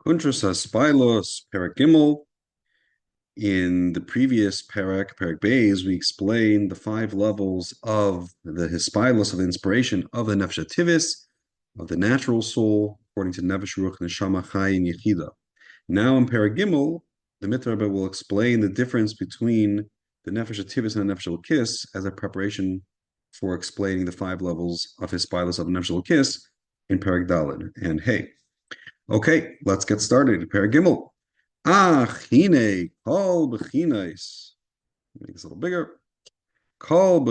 Kuntres HaHispaalus Shiur Ch. In the previous parak Beis, we explained the five levels of the hispaalus of the inspiration of the nefesh hativis, of the natural soul, according to nefesh ruach neshama chai and yechida. Now in parak the Miteller will explain the difference between the nefesh hativis and the nefesh elokis as a preparation for explaining the five levels of hispaalus of the nefesh elokis in parak Daled. And hey. Okay, let's get started. Parak Gimel. Hine, kol b'chinas. Make this a little bigger. Hine, kol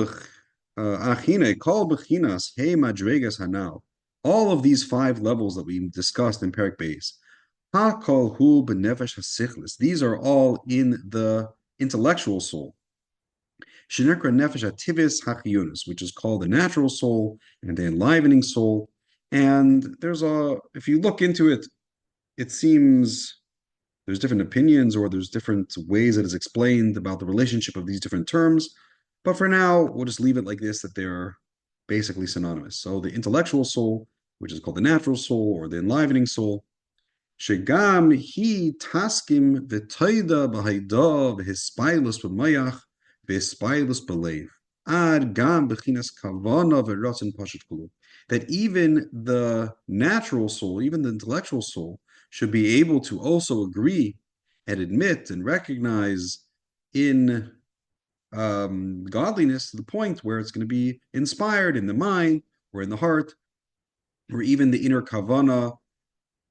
b'chinas, hey madregas hanal. All of these five levels that we discussed in Parak Beis. Ha kol hu b'nefesh hasichlis. These are all in the intellectual soul. Shenekra nefesh hativis hachiyunus, which is called the natural soul and the enlivening soul. And if you look into it, it seems there's different opinions or there's different ways that is explained about the relationship of these different terms. But for now, we'll just leave it like this, that they're basically synonymous. So the intellectual soul, which is called the natural soul or the enlivening soul, shegam hi taskim v'toida b'haida v'hispaalus b'mayach v'hispaalus b'leiv ad gam b'chinas kavana v'ratzon pashut kulu. That even the natural soul, even the intellectual soul, should be able to also agree and admit and recognize in godliness to the point where it's going to be inspired in the mind or in the heart, or even the inner kavana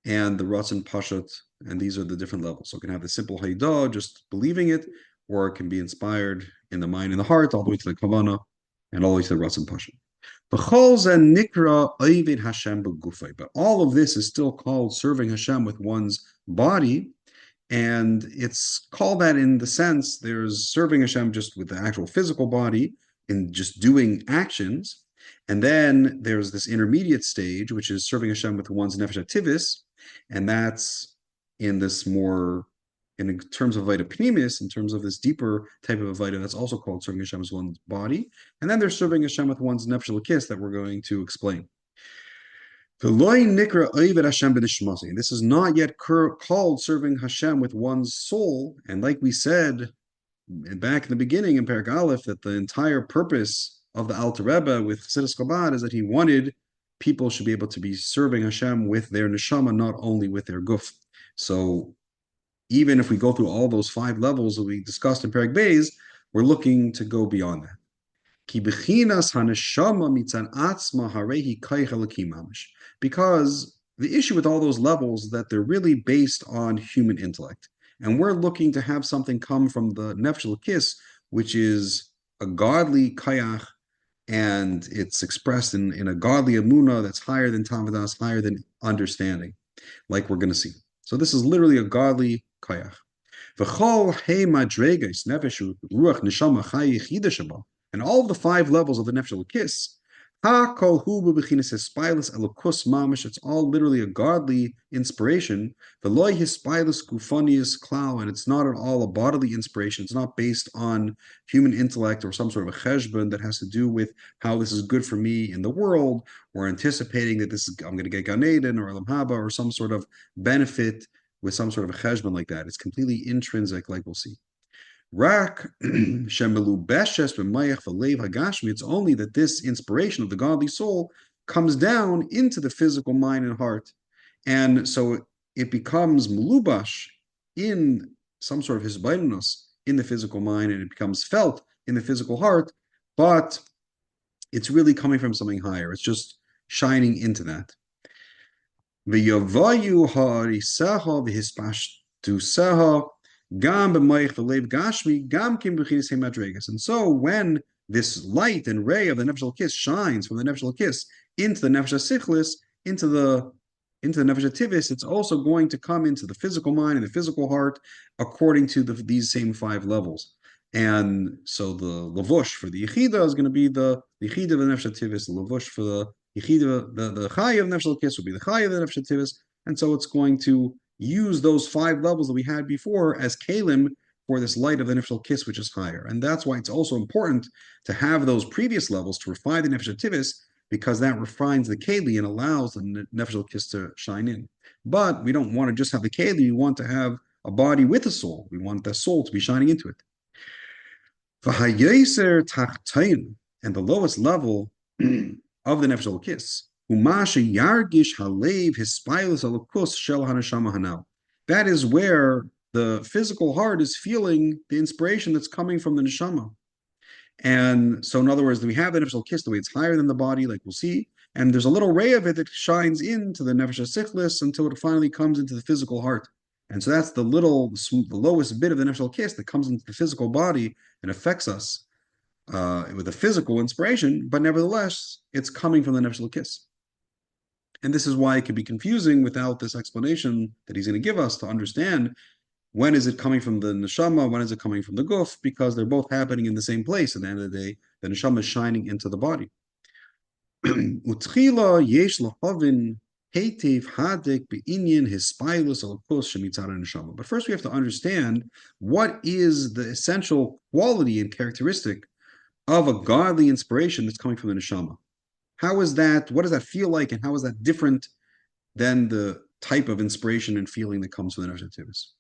and the ratzon pashut. And these are the different levels. So it can have the simple haydah, just believing it, or it can be inspired in the mind and the heart, all the way to the kavana and all the way to the ratzon pashut. But all of this is still called serving Hashem with one's body. And it's called that in the sense there's serving Hashem just with the actual physical body in just doing actions. And then there's this intermediate stage, which is serving Hashem with one's nefesh hativis. And that's in this more, in terms of Vita Pnimis, in terms of this deeper type of Vita, that's also called serving Hashem with one's body. And then there's serving Hashem with one's nefesh elokis that we're going to explain. This is not yet called serving Hashem with one's soul. And like we said back in the beginning in Perek Aleph, that the entire purpose of the Alter Rebbe with Chassidus Chabad is that he wanted people should be able to be serving Hashem with their neshama, not only with their guf. So even if we go through all those five levels that we discussed in Perek Beis, we're looking to go beyond that. Because the issue with all those levels is that they're really based on human intellect. And we're looking to have something come from the nefesh elokis, which is a godly kayach, and it's expressed in a godly emunah that's higher than tavadas, higher than understanding, like we're going to see. So this is literally a godly kayach. And all of the five levels of the nefesh elokis, it's all literally a godly inspiration. And it's not at all a bodily inspiration. It's not based on human intellect or some sort of a cheshbon that has to do with how this is good for me in the world, or anticipating that I'm going to get Gan Eden or Olam Haba or some sort of benefit with some sort of a cheshbon like that. It's completely intrinsic, like we'll see. It's only that this inspiration of the godly soul comes down into the physical mind and heart. And so it becomes melubash in some sort of hisbainus in the physical mind, and it becomes felt in the physical heart, but it's really coming from something higher. It's just shining into that. And so when this light and ray of the nefesh elokis shines from the nefesh elokis into the nefesh hasichlis, into the nefesh hativis, it's also going to come into the physical mind and the physical heart according to these same five levels. And so the lavush for the yechida is going to be the yechida of the nefesh hativis. The lavush for the yechida, the chai of nefesh elokis will be the chai of the nefesh hativis. And so it's going to use those five levels that we had before as kalim for this light of the nefesh elokis, which is higher. And that's why it's also important to have those previous levels to refine the nefesh hativis, because that refines the keli and allows the nefesh elokis to shine in. But we don't want to just have the keli, we want to have a body with a soul. We want the soul to be shining into it. V'hayeser tachtain, and the lowest level of the nefesh elokis, umashe yargish halev hispilus elokus shel hanashama hanal. That is where the physical heart is feeling the inspiration that's coming from the neshama. And so, in other words, we have the nefesh elokis the way it's higher than the body, like we'll see, and there's a little ray of it that shines into the nefesh sichlis until it finally comes into the physical heart. And so that's the lowest bit of the nefesh elokis that comes into the physical body and affects us with a physical inspiration, but nevertheless, it's coming from the nefesh elokis. And this is why it can be confusing without this explanation that he's going to give us to understand when is it coming from the neshama, when is it coming from the guf, because they're both happening in the same place. At the end of the day, the neshama is shining into the body. Utchila yesh lahavin heitiv hadek be'inyan hispilus alakos shemitzad neshama. But first, we have to understand what is the essential quality and characteristic of a godly inspiration that's coming from the neshama. How is that? What does that feel like, and how is that different than the type of inspiration and feeling that comes from the nefesh hativus?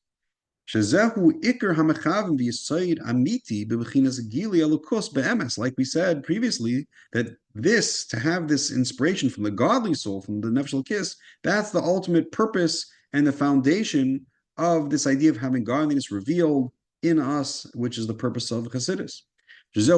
Like we said previously, that this, to have this inspiration from the godly soul, from the nefesh elokis, that's the ultimate purpose and the foundation of this idea of having godliness revealed in us, which is the purpose of Chassidus. And this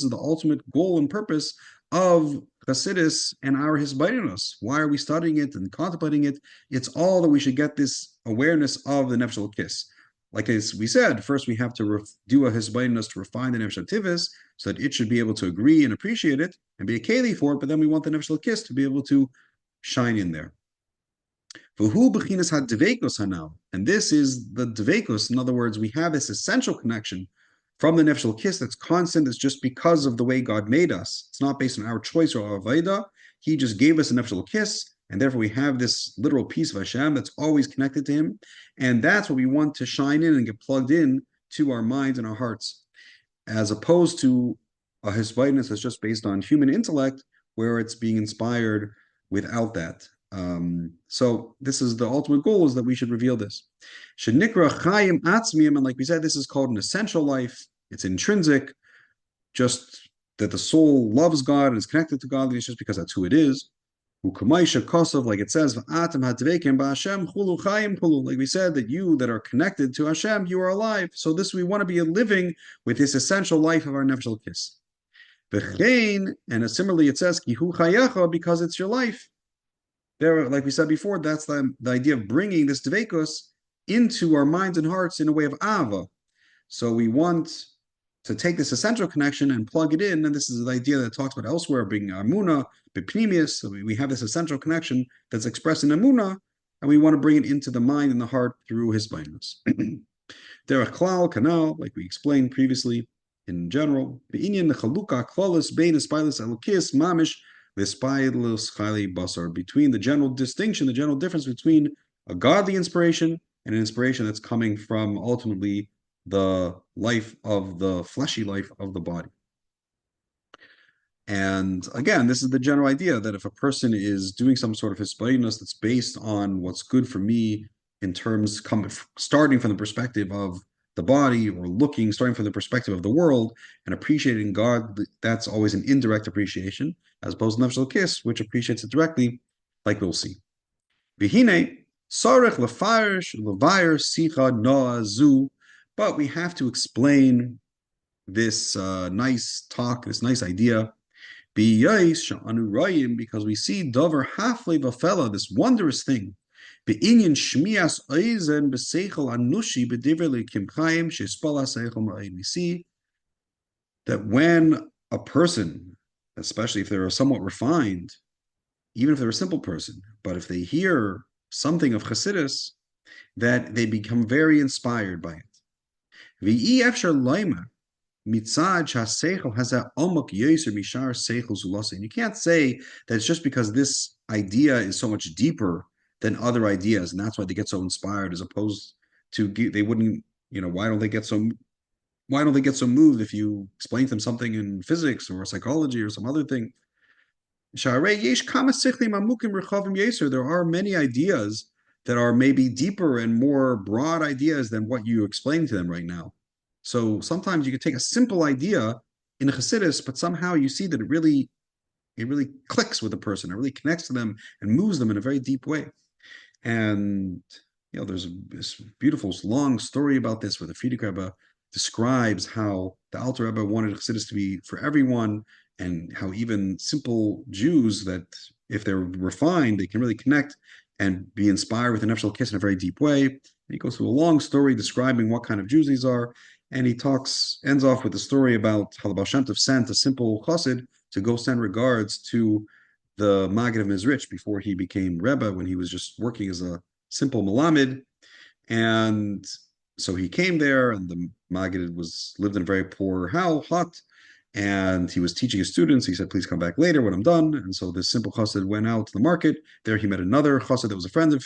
is the ultimate goal and purpose of Chassidus and our Hisbaitinus. Why are we studying it and contemplating it? It's all that we should get this awareness of the Nefesh elokis. Like as we said, first we have to do a Hisbaitinus to refine the Nefesh hativus so that it should be able to agree and appreciate it and be a keli for it, but then we want the Nefesh elokis to be able to shine in there. And this is the dvekus. In other words, we have this essential connection from the nefesh elokis that's constant. It's just because of the way God made us. It's not based on our choice or our avodah. He just gave us a nefesh elokis, and therefore we have this literal piece of Hashem that's always connected to Him, and that's what we want to shine in and get plugged in to our minds and our hearts, as opposed to a hisbaitinus that's just based on human intellect, where it's being inspired without that. So this is the ultimate goal, is that we should reveal this. Shenikra chayim atzmiyim, and like we said, this is called an essential life. It's intrinsic, just that the soul loves God and is connected to God. It's just because that's who it is. Ukamaisha kosov, like it says, v'atem hadvekim ba'Hashem chulu chayim chulu. Like we said, that you that are connected to Hashem, you are alive. So this, we want to be living with this essential life of our nefesh elokis. V'chein, and similarly it says, kihu chayecha, because it's your life. There, like we said before, that's the idea of bringing this dvekus into our minds and hearts in a way of ava. So we want to take this essential connection and plug it in, and this is the idea that it talks about elsewhere, being amuna, bipnimius. So we have this essential connection that's expressed in amuna, and we want to bring it into the mind and the heart through his blindness. Derech klal kanal, like we explained previously, in general, be'inyan nechaluka klalis bein espilus elokis mamish. Between the general distinction, the general difference between a godly inspiration and an inspiration that's coming from ultimately the life of the fleshy life of the body. And again, this is the general idea that if a person is doing some sort of hisbaitinus that's based on what's good for me in terms starting from the perspective of the body, or starting from the perspective of the world and appreciating God, that's always an indirect appreciation, as opposed to nefesh elokis, which appreciates it directly, like we'll see. V'hine sarech lefarish levayir sicha noazu, but we have to explain this nice talk, this nice idea, because we see davar hafle v'fela, this wondrous thing. We see that when a person, especially if they're somewhat refined, even if they're a simple person, but if they hear something of Chassidus, that they become very inspired by it. You can't say that it's just because this idea is so much deeper than other ideas, and that's why they get so inspired, as opposed to they wouldn't, why don't they get so moved if you explain to them something in physics or psychology or some other thing? There are many ideas that are maybe deeper and more broad ideas than what you explained to them right now. So sometimes you could take a simple idea in a Chassidus, but somehow you see that it really clicks with a person. It really connects to them and moves them in a very deep way. And there's this beautiful long story about this where the Frierdiker Rebbe describes how the Alter Rebbe wanted Chassidus to be for everyone, and how even simple Jews that, if they're refined, they can really connect and be inspired with an Nefesh Kiss in a very deep way. And he goes through a long story describing what kind of Jews these are, and he ends off with the story about how the Baal Shem Tov sent a simple chassid to go send regards to the Maggid of Mizrich before he became Rebbe, when he was just working as a simple Malamed. And so he came there, and the Maggid lived in a very poor hut, and he was teaching his students. He said, "Please come back later when I'm done." And so this simple chassid went out to the market. There he met another chassid that was a friend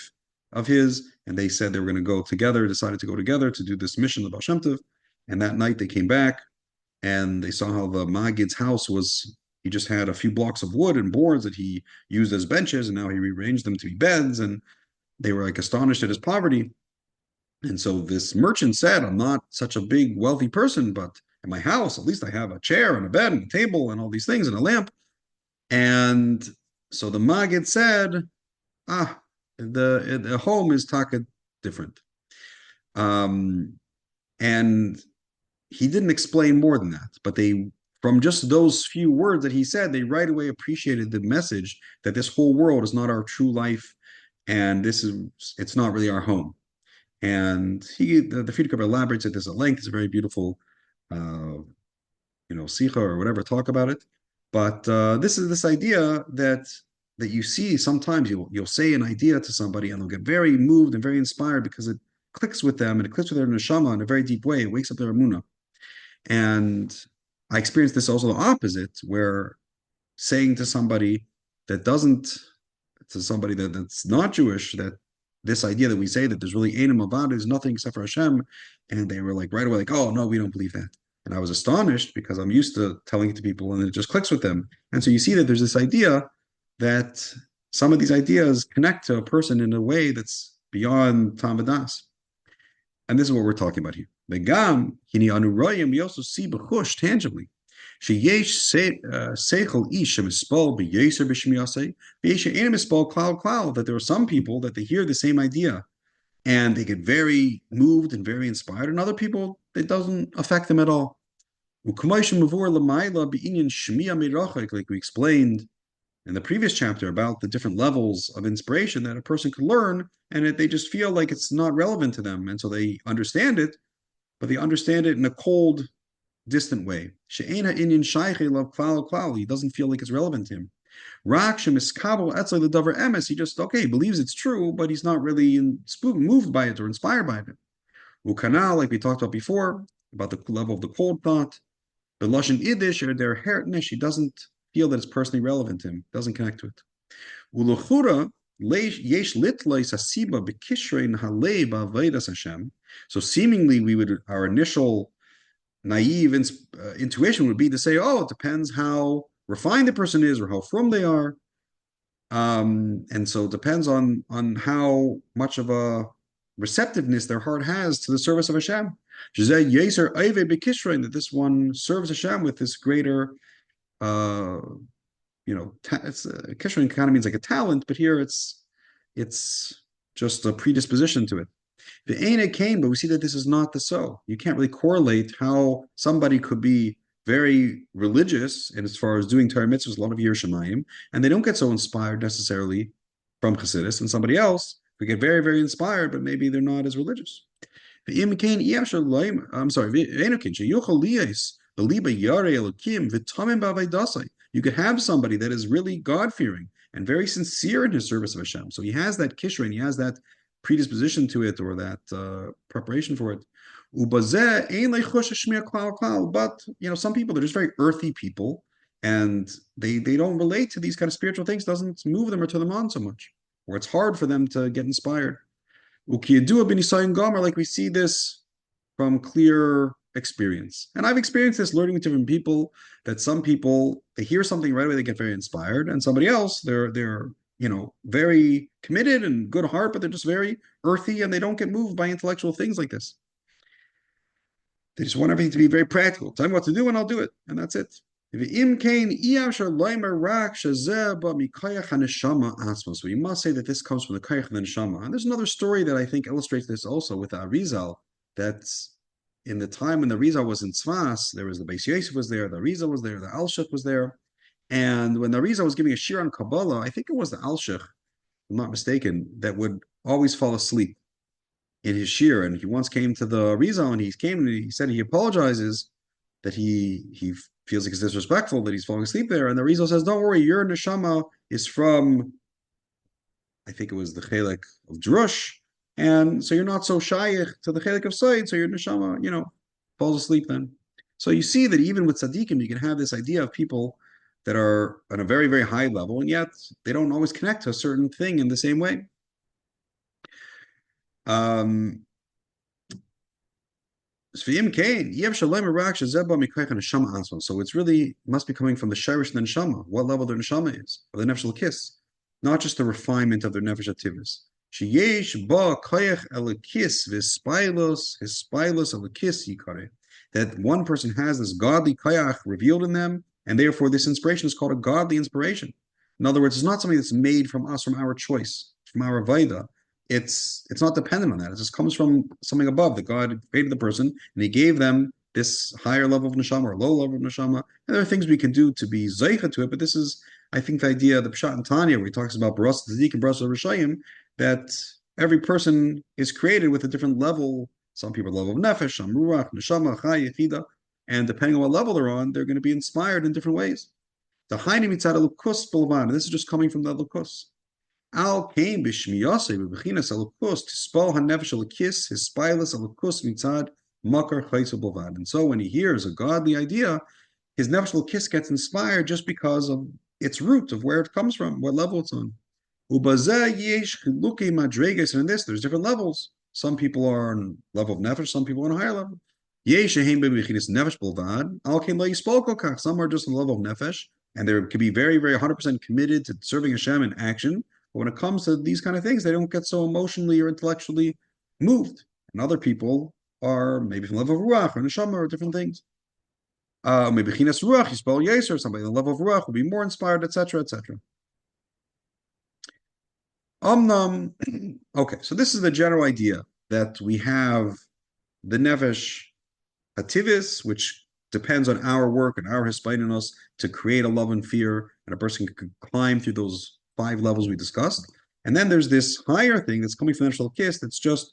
of his, and they said they were going to go together, decided to go together to do this mission of Baal Shem Tov. And that night they came back, and they saw how the Maggid's house was. He just had a few blocks of wood and boards that he used as benches, and now he rearranged them to be beds. And they were like astonished at his poverty. And so this merchant said, "I'm not such a big wealthy person, but in my house, at least I have a chair and a bed and a table and all these things and a lamp." And so the Maggid said, the home is taka different. And he didn't explain more than that, but from just those few words that he said, they right away appreciated the message that this whole world is not our true life, and it's not really our home. And the Frierdiker elaborates at this at length. It's a very beautiful, sikha or whatever, talk about it. But this is this idea that you see sometimes. You'll say an idea to somebody, and they'll get very moved and very inspired because it clicks with them, and it clicks with their neshama in a very deep way. It wakes up their emunah. And I experienced this also the opposite, where saying to somebody that's not Jewish, that this idea that we say that there's really Einam about it is nothing except for Hashem, and they were like right away like, "Oh no, we don't believe that." And I was astonished because I'm used to telling it to people and it just clicks with them. And so you see that there's this idea that some of these ideas connect to a person in a way that's beyond Tam V'das. And this is what we're talking about here. V'gam hini anu royim, we also see b'chush tangibly. Sheyesh seichel ish shemispol b'yeser b'shmiyasei v'yesh ein mispol klal klal, that there are some people that they hear the same idea and they get very moved and very inspired, and other people it doesn't affect them at all. Like we explained in the previous chapter about the different levels of inspiration that a person could learn, and they just feel like it's not relevant to them, and so they understand it, but they understand it in a cold, distant way. He doesn't feel like it's relevant to him. He just believes it's true, but he's not really moved by it or inspired by it. Ukanal, like we talked about before, about the level of the cold thought. The Lashon Yiddish or their hertnish, he doesn't feel that it's personally relevant to him, doesn't connect to it. So seemingly our initial naive intuition would be to say, "Oh, it depends how refined the person is or how from they are." And so it depends on how much of a receptiveness their heart has to the service of Hashem. That this one serves Hashem with this greater, Kishrin kind of means like a talent, but here it's just a predisposition to it. The Aina came, but we see that this is not the so. You can't really correlate how somebody could be very religious, and as far as doing Torah mitzvahs, a lot of Yir Shemayim, and they don't get so inspired necessarily from Chassidus, and somebody else could get very, very inspired, but maybe they're not as religious. I'm sorry, you could have somebody that is really God-fearing and very sincere in his service of Hashem. So he has that kishra, and he has that predisposition to it, or that preparation for it. But some people, they're just very earthy people, and they don't relate to these kind of spiritual things. Doesn't move them or turn them on so much, or it's hard for them to get inspired. Like we see this from clear experience. And I've experienced this learning with different people, that some people, they hear something right away, they get very inspired, and somebody else, they're very committed and good heart, but they're just very earthy and they don't get moved by intellectual things like this. They just want everything to be very practical. Tell me what to do and I'll do it. And that's it. So we must say that this comes from the Kayach and the Neshama. And there's another story that I think illustrates this also with the Arizal, that in the time when the Arizal was in Tzfas, there was the Beis Yosef was there, the Arizal was there, the Alshich was there. And when the Arizal was giving a shir on Kabbalah, I think it was the Alshich, if I'm not mistaken, that would always fall asleep in his shir. And he once came to the Arizal and he said he apologizes that he feels like it's disrespectful that he's falling asleep there. And the Arizal says, don't worry, your neshama is from, I think it was the chelik of Drush, and so you're not so shaykh to the chelik of Said, so your neshama, falls asleep then. So you see that even with tzaddikim, you can have this idea of people that are on a very, very high level, and yet they don't always connect to a certain thing in the same way. So it's really must be coming from the shirish and the neshama, what level their neshama is, or the nefesh kiss, not just the refinement of their nefesh ativus. That one person has this godly kayach revealed in them, and therefore this inspiration is called a godly inspiration. In other words, it's not something that's made from us, from our choice, from our vaida. It's not dependent on that. It just comes from something above, that God created the person and he gave them this higher level of neshama or low level of neshama. And there are things we can do to be zeicha to it, but this is, I think, the idea, the Pshat and Tanya, where he talks about Baras Tzadik and Baras Rishayim, that every person is created with a different level. Some people are level of nefesh, some ruach, neshama, chay, yechida, and depending on what level they're on, they're going to be inspired in different ways. The Haini mitzad elukus bilvan, this is just coming from the elukus. Al came b'shmiyase b'bechinas elukus tispal hanefesh elukis hispilus elukus mitzad makar chayso bilvan. And so when he hears a godly idea, his nefesh elukis gets inspired just because of its root, of where it comes from, what level it's on. Ubazeh yesh chiluki madreges, and in this there's different levels. Some people are on level of nefesh, some people on a higher level. Yesh shehem b'bechinas nefesh bilvan. Al came lo yispol kol kach. Some are just on the level of nefesh, and they can be very, very 100% committed to serving Hashem in action. But when it comes to these kind of things, they don't get so emotionally or intellectually moved. And other people are maybe from the level of ruach or neshama or different things. Maybe chinas ruach, yispol yeser, somebody on the level of ruach will be more inspired, etc., etc. Okay, so this is the general idea, that we have the nefesh hativis, which depends on our work and our hispainos to create a love and fear, and a person can climb through those 5 levels we discussed. And then there's this higher thing that's coming from the Nefesh Kiss, that's just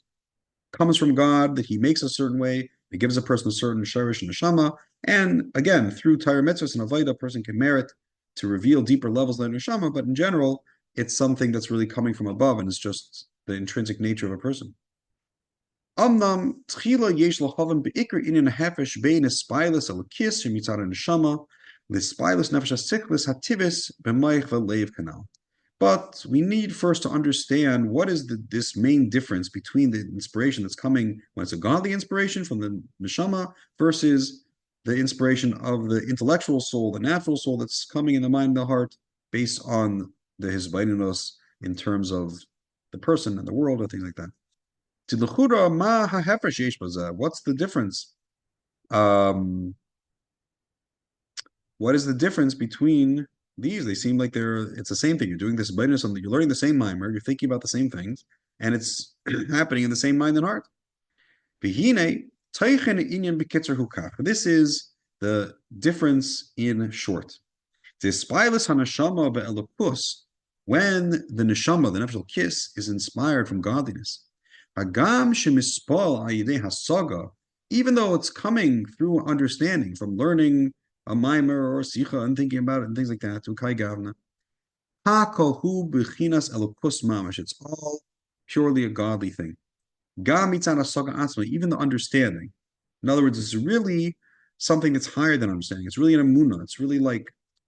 comes from God, that he makes a certain way, it gives a person a certain sharish and neshama, and again, through Torah mitzvahs and avodah, a person can merit to reveal deeper levels of the neshama, but in general, it's something that's really coming from above, and it's just the intrinsic nature of a person. Amnam tchila yesh lahavim beikr inin hafesh bein espilus alakis shemitzad neshama l'espilus nefesh hasiklis hativis b'mayich v'leiv kanal. But we need first to understand what is this main difference between the inspiration that's coming when it's a godly inspiration from the neshama versus the inspiration of the intellectual soul, the natural soul that's coming in the mind and the heart based on the hisbainunos in terms of the person and the world and things like that. What's the difference? What is the difference between these? They seem like it's the same thing. You're doing this bonus, you're learning the same mimer, you're thinking about the same things, and it's happening in the same mind and heart. This is the difference in short. When the neshama, the nefesh kiss, is inspired from godliness, even though it's coming through understanding, from learning a mimer or sicha and thinking about it and things like that, to kai gavna. It's all purely a godly thing. Even the understanding. In other words, it's really something that's higher than understanding. It's really an emunah.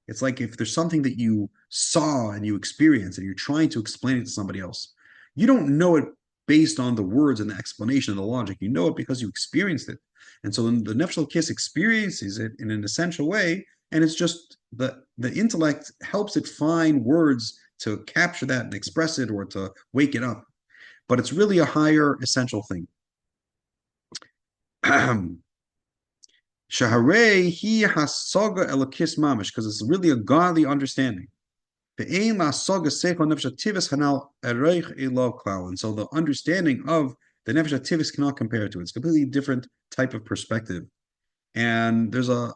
It's like if there's something that you saw and you experienced and you're trying to explain it to somebody else. You don't know it based on the words and the explanation and the logic. You know it because you experienced it. And so the nefesh kiss experiences it in an essential way, and it's just the intellect helps it find words to capture that and express it or to wake it up. But it's really a higher essential thing. Shaharei hi hasaga elokis mamish, because it's really a godly understanding. And so the understanding of the nefesh ativis cannot compare to it. It's a completely different type of perspective. And there's a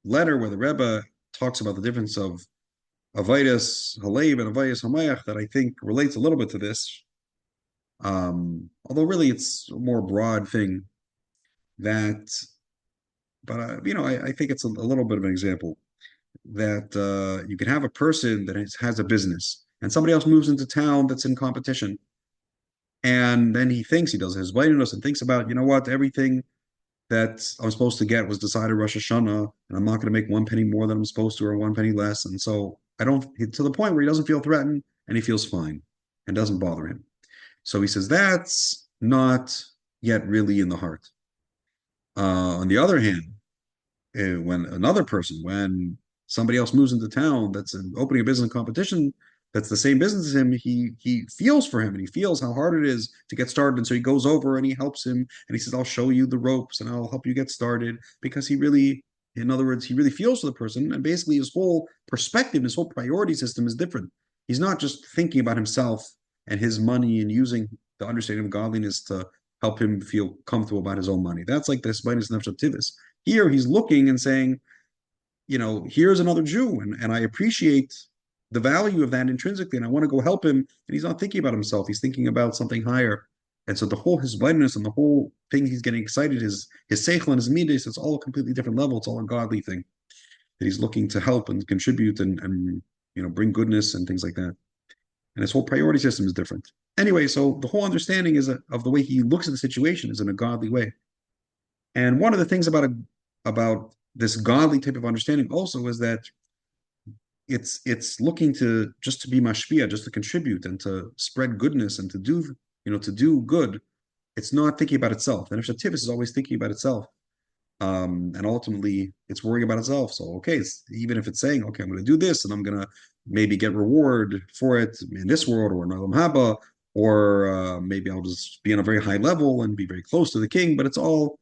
letter where the Rebbe talks about the difference of avodas halev and avodas hamayach that I think relates a little bit to this. Although really it's a more broad thing that, but I think it's a little bit of an example that you can have a person that has a business and somebody else moves into town that's in competition. And then he does his Vaidinus and thinks about, you know what, everything that I'm supposed to get was decided Rosh Hashanah, and I'm not going to make 1 penny more than I'm supposed to or 1 penny less. And so to the point where he doesn't feel threatened and he feels fine and doesn't bother him. So he says that's not yet really in the heart. On the other hand, when somebody else moves into town that's opening a business competition that's the same business as him, he feels for him and he feels how hard it is to get started. And so he goes over and he helps him and he says, I'll show you the ropes and I'll help you get started, because in other words, he really feels for the person. And basically his whole perspective, his whole priority system is different. He's not just thinking about himself and his money and using the understanding of godliness to help him feel comfortable about his own money. That's like this minus nefesh. Here he's looking and saying, here's another Jew, and I appreciate the value of that intrinsically, and I want to go help him. And he's not thinking about himself; he's thinking about something higher. And so the whole his blindness and the whole thing he's getting excited, his seichel and his midas, it's all a completely different level. It's all a godly thing that he's looking to help and contribute and bring goodness and things like that. And his whole priority system is different. Anyway, so the whole understanding of the way he looks at the situation is in a godly way. And one of the things about this godly type of understanding also is that it's looking to be mashpia, just to contribute and to spread goodness and to do good. It's not thinking about itself. And if Tivis is always thinking about itself, and ultimately it's worrying about itself. So even if it's saying, okay, I'm going to do this and I'm going to maybe get reward for it in this world or in Olam Haba, or maybe I'll just be on a very high level and be very close to the king. But it's all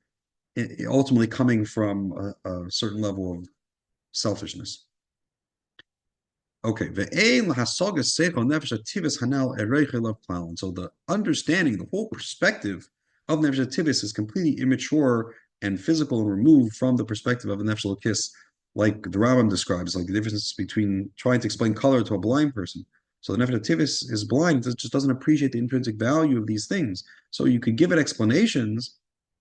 ultimately coming from a certain level of selfishness. Okay, and so the understanding, the whole perspective of nefesh ativis is completely immature and physical and removed from the perspective of a nefesh kiss, like the Rambam describes, like the difference between trying to explain color to a blind person. So the nefesh ativis is blind; it just doesn't appreciate the intrinsic value of these things. So you could give it explanations,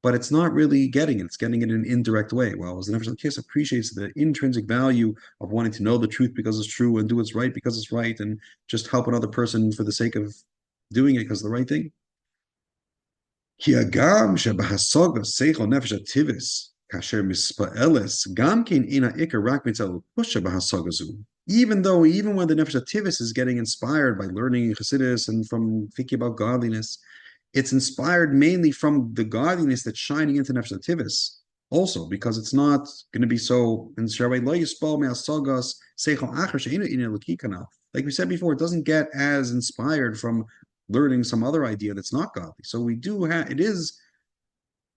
but it's not really getting it. It's getting it in an indirect way. While the nefesh kiss appreciates the intrinsic value of wanting to know the truth because it's true and do what's right because it's right, and just help another person for the sake of doing it because of the right thing. Even when the nefesh ativis is getting inspired by learning Chassidus and from thinking about godliness, it's inspired mainly from the godliness that's shining into nefesh ativis, also because it's not going to be so. Like we said before, it doesn't get as inspired from learning some other idea that's not godly. So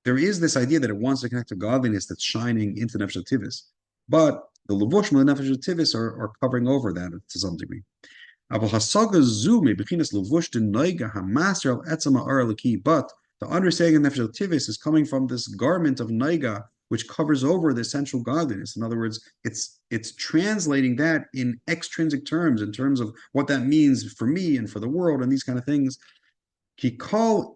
there is this idea that it wants to connect to godliness that's shining into nefesh ativis, but the levushim and the nefesh ativis are covering over that to some degree. But the understanding of nefesh ativis is coming from this garment of naiga, which covers over the essential godliness. In other words, it's translating that in extrinsic terms, in terms of what that means for me and for the world and these kind of things. Because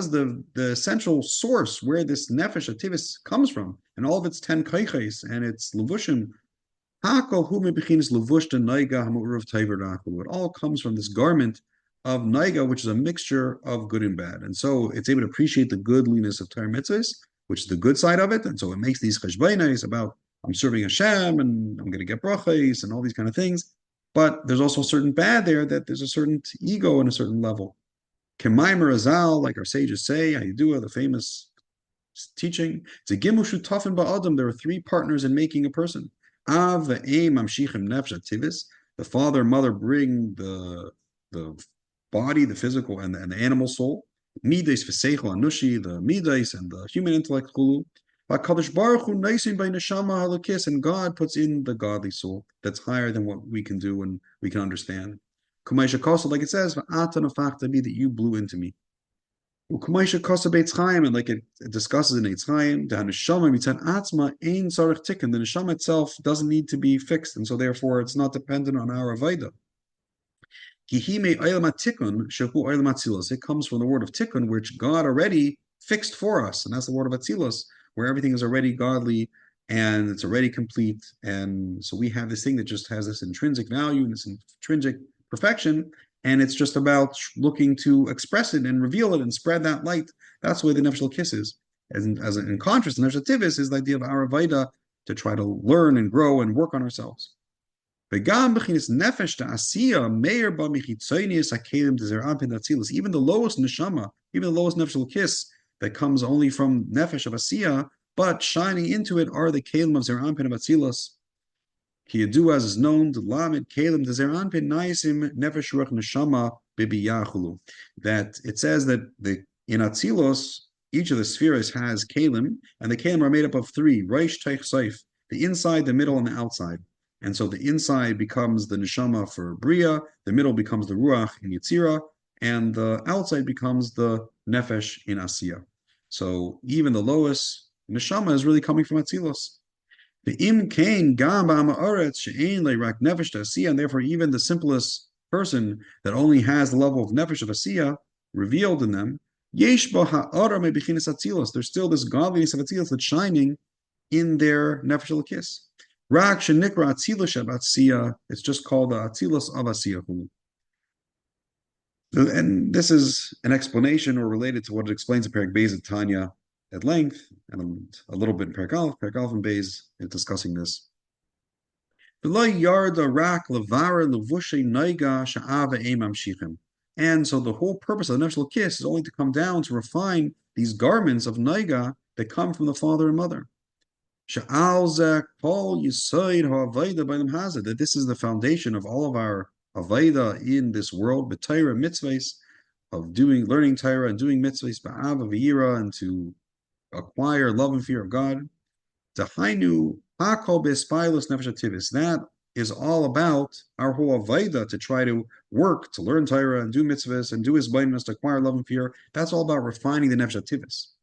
the essential source where this nefesh ativis comes from, and all of its 10 kaiches and its levushim, it all comes from this garment of naiga, which is a mixture of good and bad. And so it's able to appreciate the goodliness of Torah mitzvahs, which is the good side of it. And so it makes these cheshbainos about I'm serving Hashem and I'm going to get brachas and all these kind of things. But there's also a certain bad there that there's a certain ego and a certain level. Kemaimer Azal, like our sages say, Hayidua, the famous teaching, it's a gimushu tafin ba'adam. There are three partners in making a person. Av ve'em amshichim nefesh tivis. The father and mother bring the body, the physical, and the animal soul. Midas v'seichel anushi, the midas and the human intellect chulu. HaKadosh Baruch Hu naisim by neshama halakis, and God puts in the godly soul that's higher than what we can do and we can understand. Kumaisha kosa, like it says, v'ata nafachta bi, that you blew into me. Kumaisha kosa beitz chaim, and like it discusses in Eitz Chaim, the neshama mitzad atzma ein tzarich tikkun. The neshama itself doesn't need to be fixed, and so therefore it's not dependent on our avodah. It comes from the word of tikkun, which God already fixed for us, and that's the word of atzilus, where everything is already godly and it's already complete. And so we have this thing that just has this intrinsic value and this intrinsic perfection, and it's just about looking to express it and reveal it and spread that light. That's where the nefesh kiss is. As in contrast, the nefesh tivis is the idea of our avodah, to try to learn and grow and work on ourselves. Even the lowest neshama, even the lowest nefesh kiss that comes only from nefesh of asiyah, but shining into it are the kelim of zerampin of atzilus. Kiyadu, as is known, the lamed kelim de zerampin naisim nefesh ruach neshama bibiyachulu. That it says that in atzilus each of the spheres has kelim, and the kelim are made up of three: reish, teich, seif, the inside, the middle, and the outside. And so the inside becomes the neshama for bria, the middle becomes the ruach in yitzira, and the outside becomes the nefesh in asiya. So even the lowest neshama is really coming from atzilus. The im kain gam ba'amaretz she'ein le'rak nefesh asiya, and therefore even the simplest person that only has the level of nefesh of asiya revealed in them, yesh ba ha'ara me'bechinas atzilus. There's still this godliness of atzilus that's shining in their nefesh l'kis. Rak shenikra atzilus shabatziya. It's just called the atzilus of asiya. And this is an explanation or related to what it explains in Perek Beis of Tanya at length, and a little bit in Perek Aleph and Beis is discussing this. And so the whole purpose of the nefesh kiss is only to come down to refine these garments of naiga that come from the father and mother. That this is the foundation of all of our avodah in this world, b'Torah mitzvahs, of learning Torah and doing mitzvahs, ba'ava v'yira, and to acquire love and fear of God. That is all about our whole avodah, to try to work, to learn Torah and do mitzvahs and do his blindness, to acquire love and fear. That's all about refining the nefesh tivis.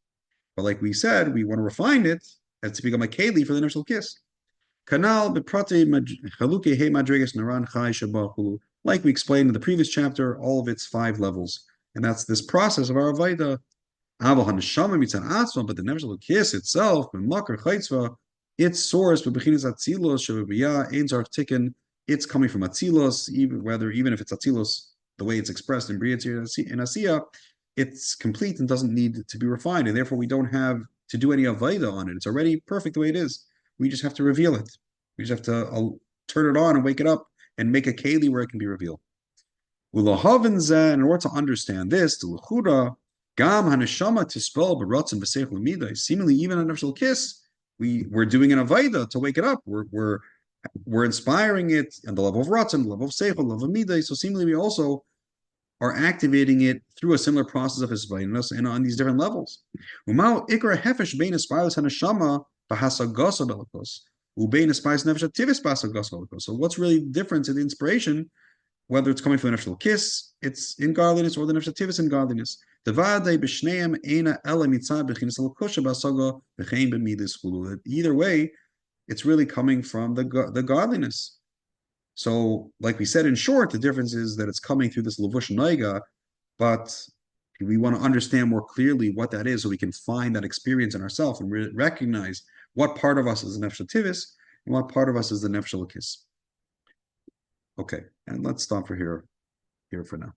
But like we said, we want to refine it as to become a keli for the nefesh kiss. Kanal beprate chaluke he madrigas naran chai shabahu. Like we explained in the previous chapter, all of its 5 levels, and that's this process of our avodah. But the nefesh kiss itself, its source, it's coming from atzilus, even if it's atzilus, the way it's expressed in Bria in Asiya, it's complete and doesn't need to be refined, and therefore we don't have to do any avodah on it. It's already perfect the way it is. We just have to reveal it. We just have to turn it on and wake it up and make a keli where it can be revealed. In order to understand this, the l'chura gam haneshama to spell b'ratzon v'seichel l'midah. Seemingly, even on nefesh kiss, we're doing an avodah to wake it up. We're inspiring it on the level of ratzon, the level of seichel, the level of midah. So seemingly, we also are activating it through a similar process of hisvainus and on these different levels. Umau ikra hefesh bein aspirus haneshama b'hasagasa belakos ubein aspirus nefesh tivis b'hasagasa belakos. So what's really the difference in the inspiration? Whether it's coming from the nefesh kiss, it's in godliness, or the nefesh tivis in godliness. Either way, it's really coming from the godliness. So, like we said, in short, the difference is that it's coming through this levush noiga, but we want to understand more clearly what that is, so we can find that experience in ourselves and recognize what part of us is the nefesh tivis and what part of us is the nefesh kiss. Okay, and let's stop for here for now.